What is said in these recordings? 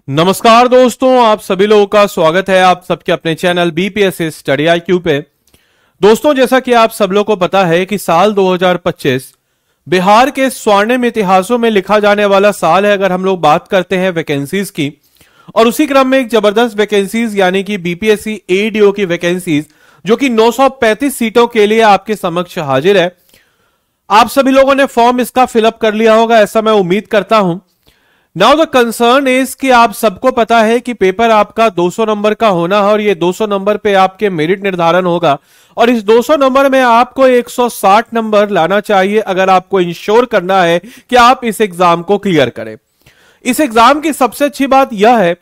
नमस्कार दोस्तों, आप सभी लोगों का स्वागत है आप सबके अपने चैनल बीपीएससी स्टडी आईक्यू पे। दोस्तों, जैसा कि आप सब लोगों को पता है कि साल 2025 बिहार के स्वर्णिम इतिहासों में लिखा जाने वाला साल है अगर हम लोग बात करते हैं वैकेंसीज की। और उसी क्रम में एक जबरदस्त वैकेंसीज यानी कि बीपीएससी एडीओ की वैकेंसीज जो कि 935 सीटों के लिए आपके समक्ष हाजिर है। आप सभी लोगों ने फॉर्म इसका फिलअप कर लिया होगा, ऐसा मैं उम्मीद करता हूं। नाउ द कंसर्न इज कि आप सबको पता है कि पेपर आपका 200 नंबर का होना है और ये 200 नंबर पे आपके मेरिट निर्धारण होगा और इस 200 नंबर में आपको 160 नंबर लाना चाहिए अगर आपको इंश्योर करना है कि आप इस एग्जाम को क्लियर करें। इस एग्जाम की सबसे अच्छी बात यह है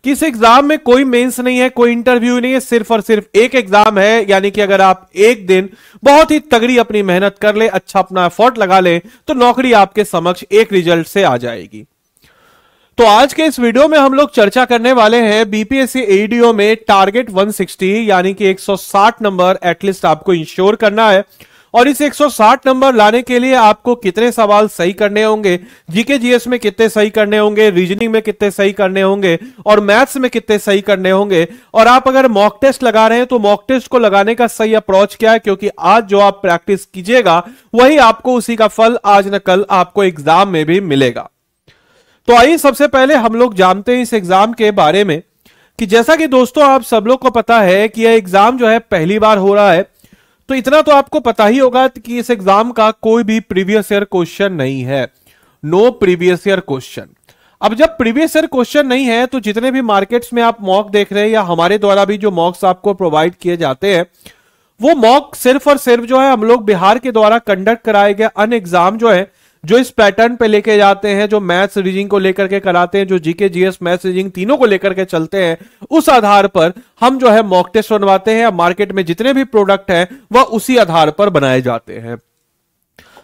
कि इस एग्जाम में कोई मेंस नहीं है, कोई इंटरव्यू नहीं है, सिर्फ और सिर्फ एक एग्जाम है। यानी कि अगर आप एक दिन बहुत ही तगड़ी अपनी मेहनत कर ले, अच्छा अपना एफर्ट लगा ले, तो नौकरी आपके समक्ष एक रिजल्ट से आ जाएगी। तो आज के इस वीडियो में हम लोग चर्चा करने वाले हैं बीपीएससी एडीओ में टारगेट 160 यानी कि 160 नंबर एटलीस्ट आपको इंश्योर करना है। और इस 160 नंबर लाने के लिए आपको कितने सवाल सही करने होंगे, जीके जीएस में कितने सही करने होंगे, रीजनिंग में कितने सही करने होंगे और मैथ्स में कितने सही करने होंगे। और आप अगर मॉक टेस्ट लगा रहे हैं तो मॉक टेस्ट को लगाने का सही अप्रोच क्या है, क्योंकि आज जो आप प्रैक्टिस कीजिएगा वही आपको उसी का फल आज न कल आपको एग्जाम में भी मिलेगा। तो आइए सबसे पहले हम लोग जानते हैं इस एग्जाम के बारे में कि जैसा कि दोस्तों आप सब लोग को पता है कि यह एग्जाम जो है पहली बार हो रहा है। तो इतना तो आपको पता ही होगा कि इस एग्जाम का कोई भी प्रीवियस ईयर क्वेश्चन नहीं है, नो प्रीवियस ईयर क्वेश्चन। अब जब प्रीवियस ईयर क्वेश्चन नहीं है तो जितने भी मार्केट्स में आप मॉक देख रहे हैं या हमारे द्वारा भी जो मॉक्स आपको प्रोवाइड किए जाते हैं वो मॉक सिर्फ और सिर्फ जो है हम लोग बिहार के द्वारा कंडक्ट कराए गए अन्य एग्जाम जो है जो इस पैटर्न पे लेके जाते हैं, जो मैथ्स रीजनिंग को लेकर के कराते हैं, जो जीके जीएस मैथ्स रीजनिंग तीनों को लेकर के चलते हैं, उस आधार पर हम जो है मॉक टेस्ट बनवाते हैं। मार्केट में जितने भी प्रोडक्ट हैं वह उसी आधार पर बनाए जाते हैं।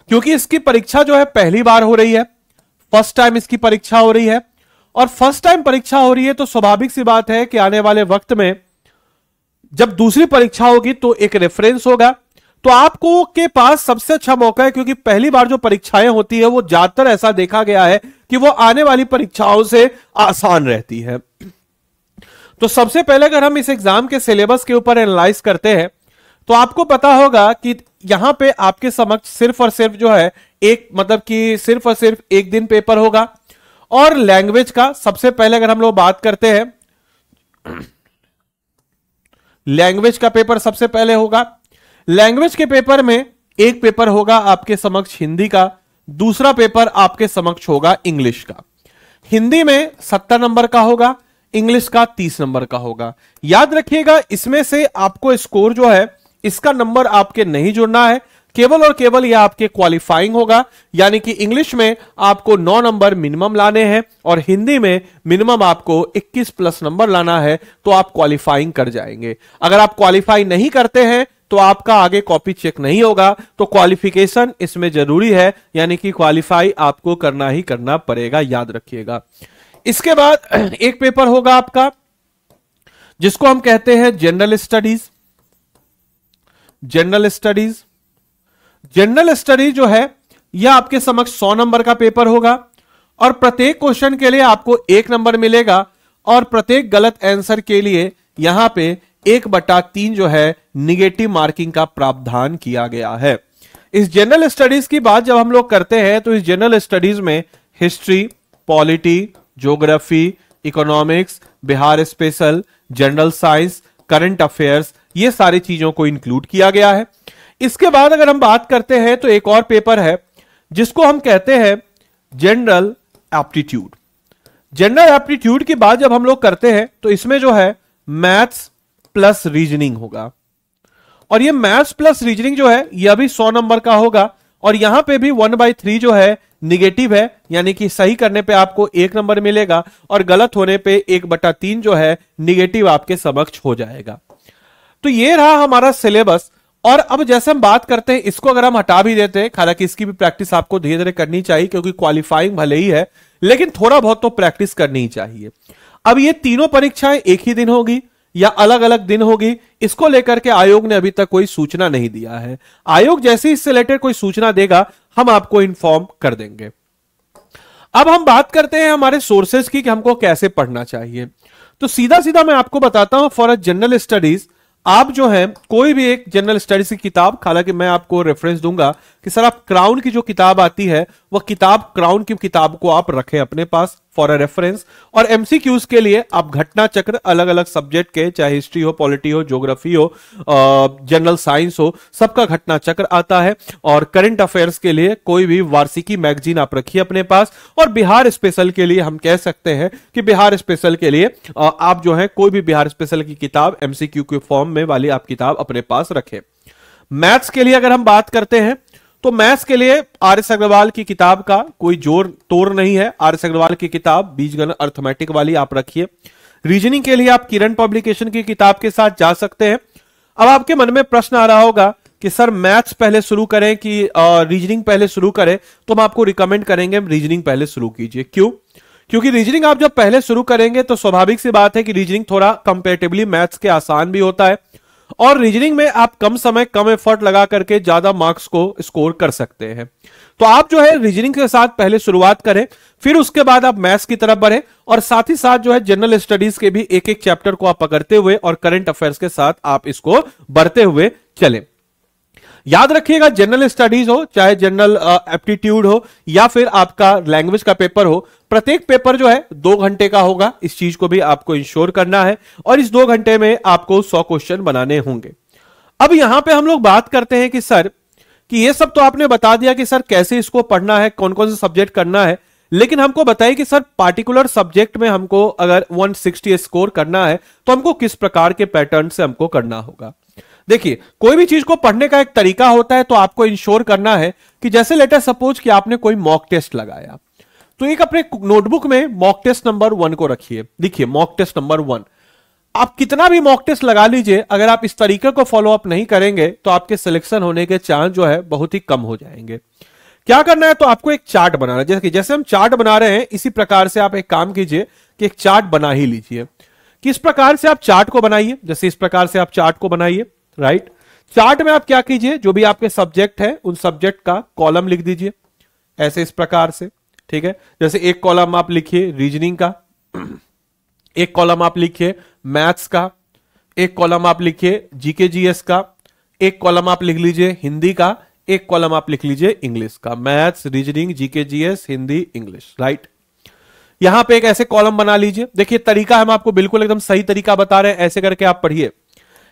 क्योंकि इसकी परीक्षा जो है पहली बार हो रही है, फर्स्ट टाइम इसकी परीक्षा हो रही है और फर्स्ट टाइम परीक्षा हो रही है तो स्वाभाविक सी बात है कि आने वाले वक्त में जब दूसरी परीक्षा होगी तो एक रेफरेंस होगा। तो आपको के पास सबसे अच्छा मौका है, क्योंकि पहली बार जो परीक्षाएं होती है वो ज्यादातर ऐसा देखा गया है कि वो आने वाली परीक्षाओं से आसान रहती है। तो सबसे पहले अगर हम इस एग्जाम के सिलेबस के ऊपर एनालाइज करते हैं तो आपको पता होगा कि यहां पे आपके समक्ष सिर्फ और सिर्फ जो है एक मतलब कि सिर्फ और सिर्फ एक दिन पेपर होगा। और लैंग्वेज का सबसे पहले अगर हम लोग बात करते हैं, लैंग्वेज का पेपर सबसे पहले होगा। लैंग्वेज के पेपर में एक पेपर होगा आपके समक्ष हिंदी का, दूसरा पेपर आपके समक्ष होगा इंग्लिश का। हिंदी में 70 नंबर का होगा, इंग्लिश का 30 नंबर का होगा। याद रखिएगा इसमें से आपको स्कोर जो है इसका नंबर आपके नहीं जुड़ना है, केवल और केवल यह आपके क्वालिफाइंग होगा। यानी कि इंग्लिश में आपको 9 नंबर मिनिमम लाने हैं और हिंदी में मिनिमम आपको 21 प्लस नंबर लाना है तो आप क्वालिफाइंग कर जाएंगे। अगर आप क्वालिफाई नहीं करते हैं तो आपका आगे कॉपी चेक नहीं होगा, तो क्वालिफिकेशन इसमें जरूरी है, यानी कि क्वालिफाई आपको करना ही करना पड़ेगा, याद रखिएगा। इसके बाद एक पेपर होगा आपका जिसको हम कहते हैं general studies. General studies general studies जो है यह आपके समक्ष 100 नंबर का पेपर होगा और प्रत्येक क्वेश्चन के लिए आपको 1 नंबर मिलेगा और प्रत्येक गलत आंसर के लिए यहां पे 1/3 जो है निगेटिव मार्किंग का प्रावधान किया गया है। इस जनरल स्टडीज की बात जब हम लोग करते हैं तो इस जनरल स्टडीज में history, polity, geography, economics, Bihar special, general science, current affairs, ये सारी चीजों को इंक्लूड किया गया है। इसके बाद अगर हम बात करते हैं तो एक और पेपर है जिसको हम कहते हैं जनरल एप्टीट्यूड। जनरल एप्टीट्यूड की बात जब हम लोग करते हैं तो इसमें जो है मैथ्स प्लस रीजनिंग होगा और ये मैथ्स प्लस रीजनिंग जो है यह भी 100 नंबर का होगा और यहां पे भी 1/3 जो है निगेटिव है, यानी कि सही करने पे आपको 1 नंबर मिलेगा और गलत होने पे 1/3 जो है निगेटिव आपके समक्ष हो जाएगा। तो ये रहा हमारा सिलेबस। और अब जैसे हम बात करते हैं इसको अगर हम हटा भी देते हैं, हालांकि इसकी भी प्रैक्टिस आपको धीरे धीरे करनी चाहिए क्योंकि क्वालिफाइंग भले ही है लेकिन थोड़ा बहुत तो प्रैक्टिस करनी ही चाहिए। अब ये तीनों परीक्षाएं एक ही दिन होगी या अलग अलग दिन होगी, इसको लेकर के आयोग ने अभी तक कोई सूचना नहीं दिया है। आयोग जैसे इससे रिलेटेड कोई सूचना देगा हम आपको इन्फॉर्म कर देंगे। अब हम बात करते हैं हमारे सोर्सेज की कि हमको कैसे पढ़ना चाहिए। तो सीधा सीधा मैं आपको बताता हूं, फॉर अ जनरल स्टडीज आप जो है कोई भी एक जनरल स्टडीज की किताब, हालांकि मैं आपको रेफरेंस दूंगा कि सर आप क्राउन की जो किताब आती है वह किताब, क्राउन की किताब को आप रखें अपने पास फॉर अ रेफरेंस। और एमसीक्यूज के लिए आप घटना चक्र अलग अलग सब्जेक्ट के, चाहे हिस्ट्री हो, पॉलिटी हो, ज्योग्राफी हो, जनरल साइंस हो, सबका घटना चक्र आता है। और करंट अफेयर्स के लिए कोई भी वार्षिकी मैगजीन आप रखिए अपने पास। और बिहार स्पेशल के लिए हम कह सकते हैं कि बिहार स्पेशल के लिए आप जो है कोई भी बिहार स्पेशल की किताब एमसीक्यू के फॉर्म में वाली आप किताब अपने पास रखें। मैथ्स के लिए अगर हम बात करते हैं तो मैथ्स के लिए आर एस अग्रवाल की किताब का कोई जोर तोड़ नहीं है। आर एस अग्रवाल की किताब बीजगणित अर्थमेटिक वाली आप रखिए। रीजनिंग के लिए आप किरण पब्लिकेशन की किताब के साथ जा सकते हैं। अब आपके मन में प्रश्न आ रहा होगा कि सर मैथ्स पहले शुरू करें कि रीजनिंग पहले शुरू करें, तो हम आपको रिकमेंड करेंगे रीजनिंग पहले शुरू कीजिए। क्यों? क्योंकि रीजनिंग आप जब पहले शुरू करेंगे तो स्वाभाविक सी बात है कि रीजनिंग थोड़ा कंपैरेटिवली मैथ्स के आसान भी होता है, और रीजनिंग में आप कम समय कम एफर्ट लगा करके ज्यादा मार्क्स को स्कोर कर सकते हैं। तो आप जो है रीजनिंग के साथ पहले शुरुआत करें, फिर उसके बाद आप मैथ्स की तरफ बढ़े, और साथ ही साथ जो है जनरल स्टडीज के भी एक एक चैप्टर को आप पकड़ते हुए और करंट अफेयर्स के साथ आप इसको बढ़ते हुए चलें। याद रखिएगा, जनरल स्टडीज हो चाहे जनरल एप्टीट्यूड हो या फिर आपका लैंग्वेज का पेपर हो, प्रत्येक पेपर जो है 2 घंटे का होगा। इस चीज को भी आपको इंश्योर करना है, और इस 2 घंटे में आपको 100 क्वेश्चन बनाने होंगे। अब यहां पे हम लोग बात करते हैं कि सर कि ये सब तो आपने बता दिया कि सर कैसे इसको पढ़ना है, कौन कौन सा सब्जेक्ट करना है, लेकिन हमको बताइए कि सर पार्टिकुलर सब्जेक्ट में हमको अगर 160 स्कोर करना है तो हमको किस प्रकार के पैटर्न से हमको करना होगा। देखिए, कोई भी चीज को पढ़ने का एक तरीका होता है, तो आपको इंश्योर करना है कि जैसे लेटर सपोज कि आपने कोई मॉक टेस्ट लगाया, तो एक अपने नोटबुक में मॉक टेस्ट नंबर 1 को रखिए। देखिए, मॉक टेस्ट नंबर 1, आप कितना भी मॉक टेस्ट लगा लीजिए, अगर आप इस तरीके को फॉलो अप नहीं करेंगे तो आपके सिलेक्शन होने के चांस जो है बहुत ही कम हो जाएंगे। क्या करना है, तो आपको एक चार्ट बनाना है। जैसे हम चार्ट बना रहे हैं, इसी प्रकार से आप एक काम कीजिए कि एक चार्ट बना ही लीजिए। किस प्रकार से आप चार्ट को बनाइए, जैसे इस प्रकार से आप चार्ट को बनाइए, राइट। चार्ट में आप क्या कीजिए, जो भी आपके सब्जेक्ट है उन सब्जेक्ट का कॉलम लिख दीजिए, ऐसे इस प्रकार से, ठीक है। जैसे एक कॉलम आप लिखिए रीजनिंग का, एक कॉलम आप लिखिए मैथ्स का, एक कॉलम आप लिखिए जीके जीएस का, एक कॉलम आप लिख लीजिए हिंदी का, एक कॉलम आप लिख लीजिए इंग्लिश का। Maths, reasoning, GK GS, Hindi, English, right. यहां पे एक ऐसे कॉलम बना लीजिए। देखिए, तरीका हम आपको बिल्कुल एकदम सही तरीका बता रहे हैं, ऐसे करके आप पढ़िए।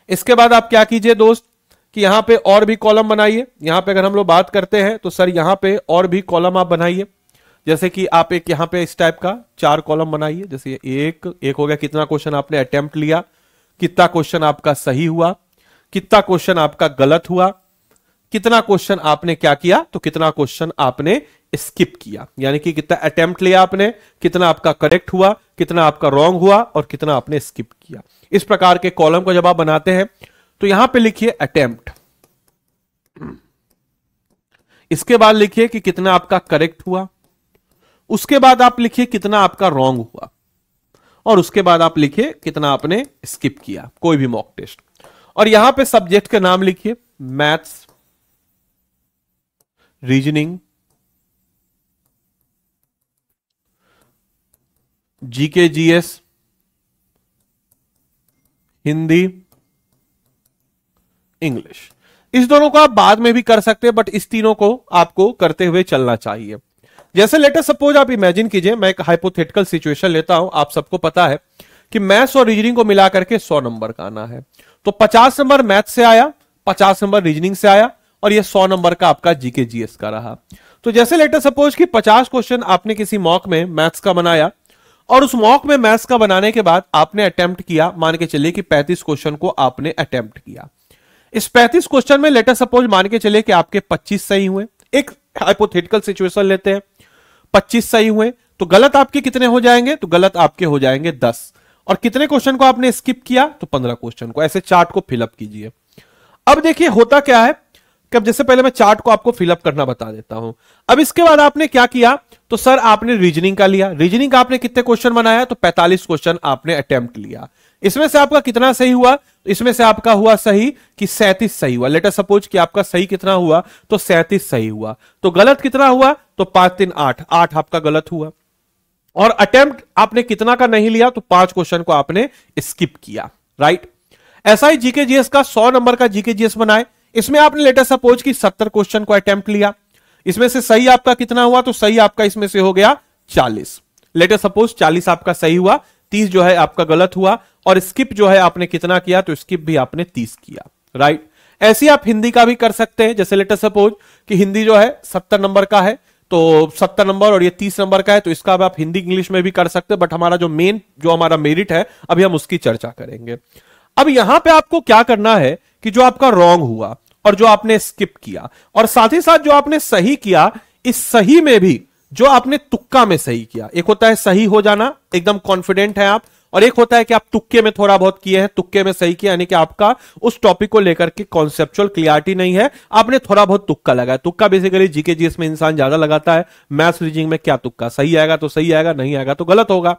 इसके बाद आप क्या कीजिए दोस्त कि यहां पे और भी कॉलम बनाइए। यहां पे अगर हम लोग बात करते हैं तो सर यहां पे और भी कॉलम आप बनाइए। जैसे कि आप एक यहां पे इस टाइप का 4 कॉलम बनाइए। जैसे एक हो गया, कितना क्वेश्चन आपने अटेम्प्ट लिया, कितना क्वेश्चन आपका सही हुआ, कितना क्वेश्चन आपका गलत हुआ, कितना क्वेश्चन आपने क्या किया, तो कितना क्वेश्चन आपने स्किप किया, यानी कि कितना अटेम्प्ट लिया आपने, कितना आपका करेक्ट हुआ, कितना आपका रॉन्ग हुआ, और कितना आपने स्किप किया। इस प्रकार के कॉलम को जब आप बनाते हैं तो यहां पे लिखिए अटेम्प्ट, इसके बाद लिखिए कि कितना आपका करेक्ट हुआ, उसके बाद आप लिखिए कितना आपका रॉन्ग हुआ, और उसके बाद आप लिखिए कितना आपने स्किप किया कोई भी मॉक टेस्ट। और यहां पे सब्जेक्ट का नाम लिखिए maths, reasoning, GK GS, Hindi, English. इस दोनों को आप बाद में भी कर सकते हैं, बट इस तीनों को आपको करते हुए चलना चाहिए। जैसे लेटर सपोज आप इमेजिन कीजिए, मैं एक हाइपोथेटिकल सिचुएशन लेता हूं। आप सबको पता है कि मैथ्स और रीजनिंग को मिलाकर के 100 नंबर का आना है, तो 50 नंबर मैथ्स से आया, 50 नंबर रीजनिंग से आया, और ये 100 नंबर का आपका जीके जीएस का रहा। तो जैसे लेटर सपोज कि 50 क्वेश्चन आपने किसी मॉक में मैथ्स का बनाया, और उस मॉक में मैथ्स का बनाने के बाद आपने अटेम्प्ट किया, मान के चलिए कि 35 क्वेश्चन को आपने अटेम्प्ट किया। इस 35 क्वेश्चन में लेटर सपोज मान के चलिए कि आपके 25 सही हुए। एक हाइपोथेटिकल सिचुएशन लेते हैं, 25 सही हुए, तो गलत आपके कितने हो जाएंगे, तो गलत आपके हो जाएंगे 10। और कितने क्वेश्चन को आपने स्किप किया, तो 15 क्वेश्चन को। ऐसे चार्ट को फिलअप कीजिए। अब देखिए होता क्या है कि अब जैसे पहले मैं चार्ट को आपको फिलअप करना बता देता हूं। अब इसके बाद आपने क्या किया, तो सर आपने रीजनिंग का लिया। रीजनिंग का आपने कितने क्वेश्चन बनाया, तो 45 क्वेश्चन आपने अटेम्प्ट लिया। इसमें से आपका कितना सही हुआ, इसमें से आपका हुआ सही कि 37 सही हुआ। लेटर सपोज कि आपका सही कितना हुआ, तो 37 सही हुआ। तो गलत कितना हुआ, तो तो 5 3 8, 8 आपका गलत हुआ। और अटेम्प्ट आपने कितना का नहीं लिया, तो 5 क्वेश्चन को आपने स्किप किया, राइट। ऐसा ही जीके जीएस का 100 नंबर का जीके जीएस बनाए, इसमें आपने लेटर सपोज कि 70 क्वेश्चन को अटेम्प्ट लिया, इसमें से सही आपका कितना हुआ, तो सही आपका इसमें से हो गया 40। लेटर सपोज 40 आपका सही हुआ, 30 जो है आपका गलत हुआ, और स्किप जो है आपने कितना किया, तो स्किप भी आपने 30 किया, राइट। ऐसे आप हिंदी का भी कर सकते हैं, जैसे लेटर सपोज कि हिंदी जो है 70 नंबर का है, तो 70 नंबर और ये 30 नंबर का है, तो इसका आप हिंदी इंग्लिश में भी कर सकते हैं, बट हमारा जो मेन जो हमारा मेरिट है अभी हम उसकी चर्चा करेंगे। अब यहां पे आपको क्या करना है कि जो आपका रॉन्ग हुआ और जो आपने स्किप किया और साथ ही साथ जो आपने सही किया, इस सही में भी जो आपने तुक्का में सही किया, एक होता है सही हो जाना, एकदम कॉन्फिडेंट है आप, और एक होता है कि आप तुक्के में थोड़ा बहुत किए हैं, तुक्के में सही किया, यानी कि आपका उस टॉपिक को लेकर के कॉन्सेप्चुअल क्लियरिटी नहीं है, आपने थोड़ा बहुत तुक्का लगाया। तुक्का बेसिकली जीके जीएस में इंसान ज्यादा लगाता है, मैथ्स रीजनिंग में क्या तुक्का, सही आएगा तो सही आएगा, नहीं आएगा तो गलत होगा।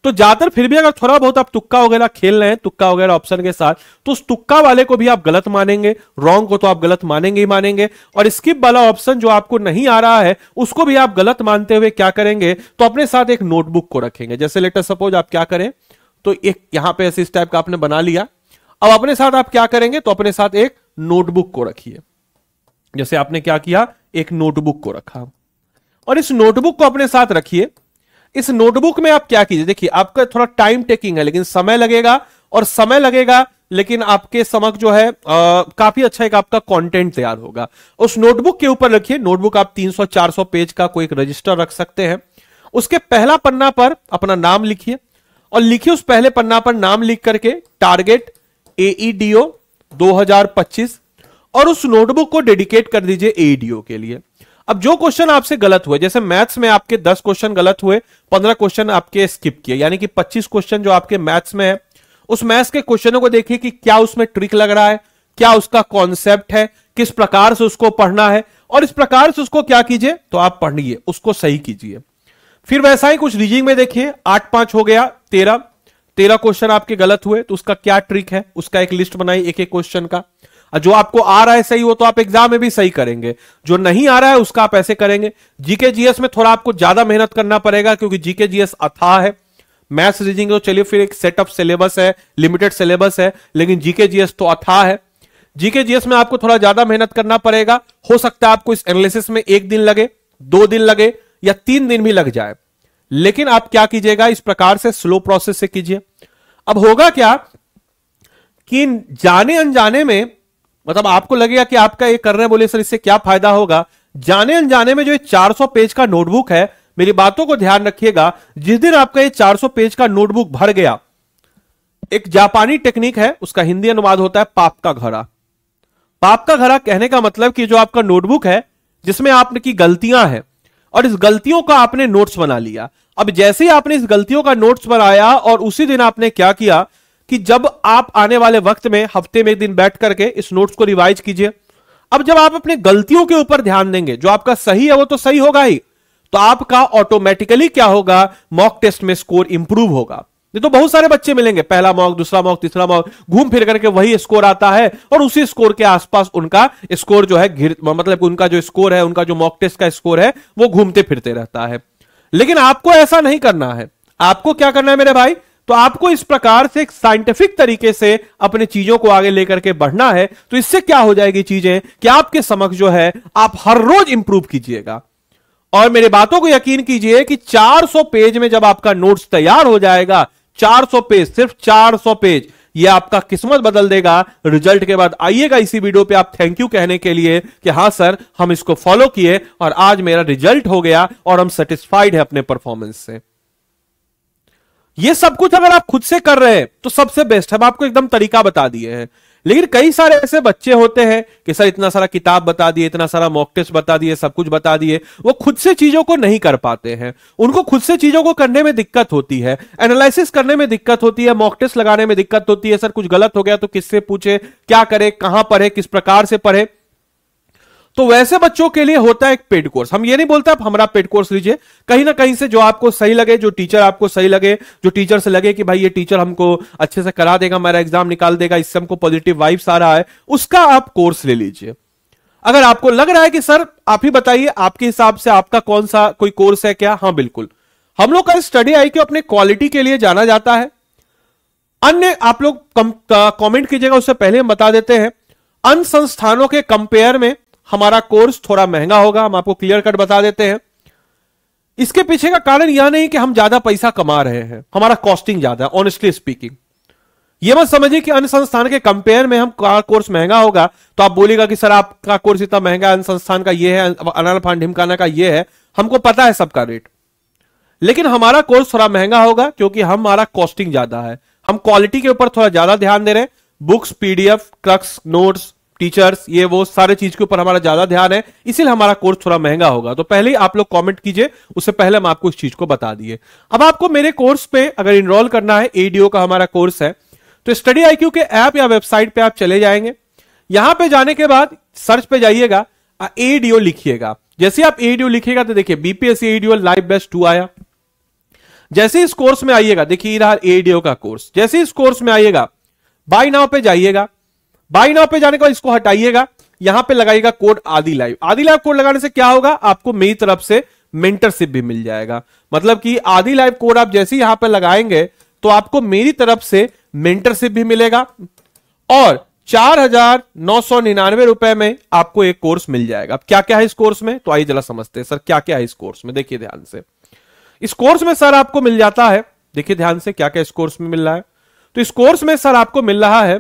तो ज्यादातर फिर भी अगर थोड़ा बहुत आप तुक्का वगैरह खेल रहे हैं, तुक्का वगैरह ऑप्शन के साथ, तो उस तुक्का वाले को भी आप गलत मानेंगे, रॉन्ग को तो आप गलत मानेंगे ही मानेंगे, और स्किप वाला ऑप्शन जो आपको नहीं आ रहा है उसको भी आप गलत मानते हुए क्या करेंगे, तो अपने साथ एक नोटबुक को रखेंगे। जैसे लेटर सपोज आप क्या करें, तो एक यहां पे ऐसे इस टाइप का आपने बना लिया, अब अपने साथ आप क्या करेंगे, तो अपने साथ एक नोटबुक को रखिए। जैसे आपने क्या किया, एक नोटबुक को रखा, और इस नोटबुक को अपने साथ रखिए। इस नोटबुक में आप क्या कीजिए, देखिए आपका थोड़ा टाइम टेकिंग है, लेकिन समय लगेगा, और समय लगेगा लेकिन आपके समक्ष जो है काफी अच्छा एक आपका कंटेंट तैयार होगा। उस नोटबुक के ऊपर रखिए, नोटबुक आप 300-400 पेज का कोई एक रजिस्टर रख सकते हैं, उसके पहला पन्ना पर अपना नाम लिखिए, और लिखिए उस पहले पन्ना पर नाम लिख करके टारगेट AEDO 2025, और उस नोटबुक को डेडिकेट कर दीजिए AEDO के लिए। अब जो क्वेश्चन आपसे गलत हुए, जैसे मैथ्स में आपके 10 क्वेश्चन गलत हुए, 15 क्वेश्चन आपके स्किप किए, यानी कि 25 क्वेश्चन जो आपके मैथ्स में है, उस मैथ्स के क्वेश्चनों को देखिए कि क्या उसमें ट्रिक लग रहा है, क्या उसका कॉन्सेप्ट है, किस प्रकार से उसको पढ़ना है, और इस प्रकार से उसको क्या कीजिए, तो आप पढ़िए, उसको सही कीजिए। फिर वैसा ही कुछ रीजनिंग में देखिए, 8-5 हो गया 13 क्वेश्चन आपके गलत हुए, तो उसका क्या ट्रिक है, उसका एक लिस्ट बनाई एक एक क्वेश्चन का। जो आपको आ रहा है सही हो तो आप एग्जाम में भी सही करेंगे, जो नहीं आ रहा है उसका आप ऐसे करेंगे। जीके जीएस में थोड़ा आपको ज्यादा मेहनत करना पड़ेगा, क्योंकि जीके जीएस अथाह है। मैथ्स रीजनिंग तो चलिए फिर एक सेट ऑफ सिलेबस है, लिमिटेड सिलेबस है, लेकिन जीके जीएस तो अथाह है। जीके जीएस में आपको थोड़ा ज्यादा मेहनत करना पड़ेगा, हो सकता है आपको इस एनालिसिस में 1 दिन लगे, 2 दिन लगे, या 3 दिन भी लग जाए, लेकिन आप क्या कीजिएगा, इस प्रकार से स्लो प्रोसेस से कीजिए। अब होगा क्या कि जाने अनजाने में, मतलब आपको लगेगा कि आपका ये कर रहे हैं, बोले सर इससे क्या फायदा होगा, जाने अनजाने में जो ये 400 पेज का नोटबुक है, मेरी बातों को ध्यान रखिएगा, जिस दिन आपका ये 400 पेज का नोटबुक भर गया, एक जापानी टेक्निक है, उसका हिंदी अनुवाद होता है पाप का घड़ा। पाप का घड़ा कहने का मतलब कि जो आपका नोटबुक है जिसमें आपकी गलतियां हैं, और इस गलतियों का आपने नोट्स बना लिया। अब जैसे ही आपने इस गलतियों का नोट्स बनाया, और उसी दिन आपने क्या किया कि जब आप आने वाले वक्त में हफ्ते में एक दिन बैठ करके इस नोट्स को रिवाइज कीजिए। अब जब आप अपने गलतियों के ऊपर ध्यान देंगे, जो आपका सही है वो तो सही होगा ही, तो आपका ऑटोमेटिकली क्या होगा, मॉक टेस्ट में स्कोर इंप्रूव होगा। नहीं तो बहुत सारे बच्चे मिलेंगे, पहला मॉक, दूसरा मॉक, तीसरा मॉक, घूम फिर करके वही स्कोर आता है, और उसी स्कोर के आसपास उनका स्कोर जो है मतलब उनका जो स्कोर है, उनका जो मॉक टेस्ट का स्कोर है, वो घूमते फिरते रहता है। लेकिन आपको ऐसा नहीं करना है। आपको क्या करना है मेरे भाई, तो आपको इस प्रकार से एक साइंटिफिक तरीके से अपने चीजों को आगे लेकर के बढ़ना है। तो इससे क्या हो जाएगी चीजें कि आपके समक्ष जो है आप हर रोज इंप्रूव कीजिएगा। और मेरे बातों को यकीन कीजिए कि 400 पेज में जब आपका नोट्स तैयार हो जाएगा, 400 पेज, सिर्फ 400 पेज, ये आपका किस्मत बदल देगा। रिजल्ट के बाद आइएगा इसी वीडियो पे आप थैंक यू कहने के लिए कि हाँ सर हम इसको फॉलो किए और आज मेरा रिजल्ट हो गया और हम सेटिस्फाइड है अपने परफॉर्मेंस से। ये सब कुछ अगर आप खुद से कर रहे हैं तो सबसे बेस्ट है। हम आपको एकदम तरीका बता दिए हैं, लेकिन कई सारे ऐसे बच्चे होते हैं कि सर इतना सारा किताब बता दिए, इतना सारा मॉक टेस्ट बता दिए, सब कुछ बता दिए, वो खुद से चीजों को नहीं कर पाते हैं। उनको खुद से चीजों को करने में दिक्कत होती है, एनालिसिस करने में दिक्कत होती है, मॉक टेस्ट लगाने में दिक्कत होती है। सर कुछ गलत हो गया तो किससे पूछे, क्या करे, कहां पढ़े, किस प्रकार से पढ़े। तो वैसे बच्चों के लिए होता है एक पेड कोर्स। हम ये नहीं बोलते आप हमारा पेड कोर्स लीजिए, कहीं ना कहीं से जो आपको सही लगे, जो टीचर आपको सही लगे, जो टीचर से लगे कि भाई ये टीचर हमको अच्छे से करा देगा, मेरा एग्जाम निकाल देगा, इससे हमको पॉजिटिव वाइब्स आ रहा है, उसका आप कोर्स ले लीजिए। अगर आपको लग रहा है कि सर आप ही बताइए आपके हिसाब से आपका कौन सा कोई कोर्स है क्या, हाँ बिल्कुल, हम लोग का स्टडी IQ अपने क्वालिटी के लिए जाना जाता है। अन्य आप लोग कमेंट कीजिएगा, उससे पहले हम बता देते हैं अन्य संस्थानों के कंपेयर में हमारा कोर्स थोड़ा महंगा होगा, हम आपको क्लियर कट बता देते हैं। इसके पीछे का कारण यह नहीं कि हम ज्यादा पैसा कमा रहे हैं, हमारा कॉस्टिंग ज्यादा है, ऑनेस्टली स्पीकिंग। यह मत समझिए कि अन्य संस्थान के कंपेयर में हम कोर्स महंगा होगा तो आप बोलेगा कि सर आपका कोर्स इतना महंगा है, अन्य संस्थान का ये है, अनालफान ढिमकाना का ये है। हमको पता है सबका रेट, लेकिन हमारा कोर्स थोड़ा महंगा होगा क्योंकि हमारा कॉस्टिंग ज्यादा है, हम क्वालिटी के ऊपर थोड़ा ज्यादा ध्यान दे रहे हैं। Books, PDF, crux, notes, teachers, ये वो सारे चीज के ऊपर हमारा ज्यादा ध्यान है, इसीलिए हमारा कोर्स थोड़ा महंगा होगा। तो पहले ही आप लोग कमेंट कीजिए, उससे पहले हम आपको इस चीज को बता दिए। अब आपको मेरे कोर्स पे अगर इनरोल करना है, ADO का हमारा कोर्स है, तो स्टडी IQ के ऐप या वेबसाइट पे आप चले जाएंगे। यहां पे जाने के बाद सर्च पे जाइएगा, ADO लिखिएगा। जैसे आप ADO लिखिएगा तो देखिए BPSC ADO लाइव बैच 2 आया। जैसे इस कोर्स में आइएगा, देखिए रहा ADO का कोर्स। जैसे इस कोर्स में आइएगा, बाय नाउ पे जाइएगा। बाय नाउ पे जाने के बाद इसको हटाइएगा, यहां पे लगाइएगा कोड आदि लाइव। आदि लाइव कोड लगाने से क्या होगा, आपको मेरी तरफ से मेंटरशिप भी मिल जाएगा। मतलब कि आदि लाइव कोड आप जैसे ही यहां पे लगाएंगे तो आपको मेरी तरफ से मेंटरशिप भी मिलेगा और 4,999 रुपए में आपको एक कोर्स मिल जाएगा। अब क्या क्या है इस कोर्स में, तो आइए जरा समझते हैं सर क्या क्या है इस कोर्स में। देखिए ध्यान से, इस कोर्स में सर आपको मिल जाता है, देखिए ध्यान से क्या क्या इस कोर्स में मिल रहा है। तो इस कोर्स में सर आपको मिल रहा है,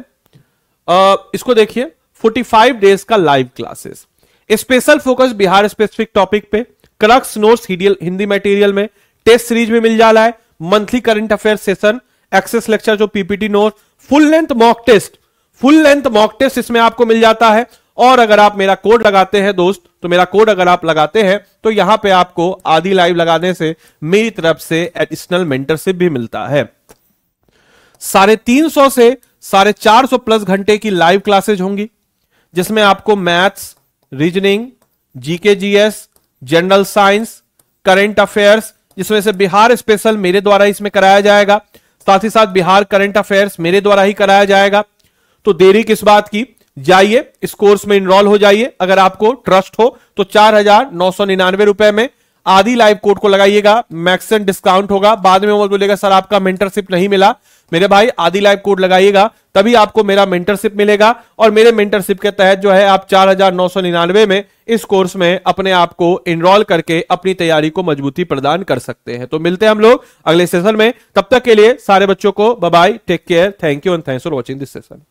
इसको देखिए 45 डेज का live classes, special focus Bihar specific topic पे, क्रक्स नोट्स हिंदी मटेरियल में, टेस्ट सीरीज में मिल जा रहा है, monthly current affair session, access lecture जो PPT note, full length mock test इसमें आपको मिल जाता है। और अगर आप मेरा कोड लगाते हैं दोस्त, तो मेरा कोड अगर आप लगाते हैं तो यहां पे आपको आदि लाइव लगाने से मेरी तरफ से एडिशनल मेंटरशिप भी मिलता है। 350 से 450 प्लस घंटे की लाइव क्लासेज होंगी, जिसमें आपको maths, reasoning, GK GS, general science, current affairs, जिसमें से बिहार स्पेशल मेरे द्वारा इसमें कराया जाएगा, साथ ही साथ बिहार करंट अफेयर्स मेरे द्वारा ही कराया जाएगा। तो देरी किस बात की, जाइए इस कोर्स में इनरोल हो जाइए। अगर आपको ट्रस्ट हो तो 4,999 रुपए में आदि लाइव कोड को लगाइएगा, मैक्सिमम डिस्काउंट होगा। बाद में वो बोलेगा सर आपका मेंटरशिप नहीं मिला, मेरे भाई आदि लाइव कोड लगाइएगा तभी आपको मेरा मेंटरशिप मिलेगा। और मेरे मेंटरशिप के तहत जो है आप 4,999 में इस कोर्स में अपने आप को इनरोल करके अपनी तैयारी को मजबूती प्रदान कर सकते हैं। तो मिलते हैं हम लोग अगले सेशन में, तब तक के लिए सारे बच्चों को bye bye, take care, thank you and thanks for watching this session.